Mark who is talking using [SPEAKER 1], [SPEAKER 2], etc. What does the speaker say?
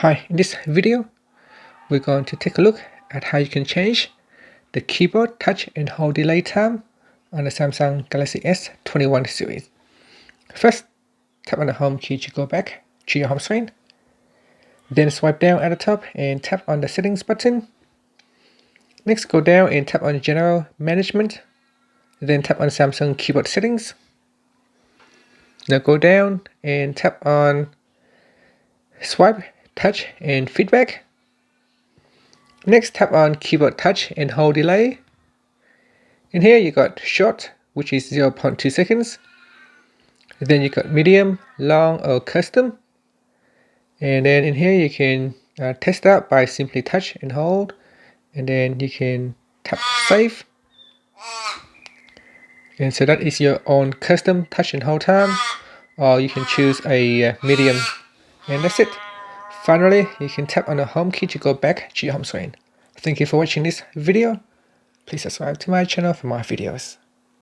[SPEAKER 1] Hi, in this video, we're going to take a look at how you can change the keyboard touch and hold delay time on the Samsung Galaxy S21 series. First, tap on the home key to go back to your home screen. Then swipe down at the top and tap on the settings button. Next, go down and tap on general management. Then tap on Samsung keyboard settings. Now go down and tap on swipe, touch and feedback. Next, tap on keyboard touch and hold delay. In here you got short, which is 0.2 seconds. Then you got medium, long or custom. And then in here you can test out by simply touch and hold. And then you can tap save. And so that is your own custom touch and hold time. Or you can choose a medium. And that's it. Finally, you can tap on the home key to go back to your home screen. Thank you for watching this video. Please subscribe to my channel for more videos.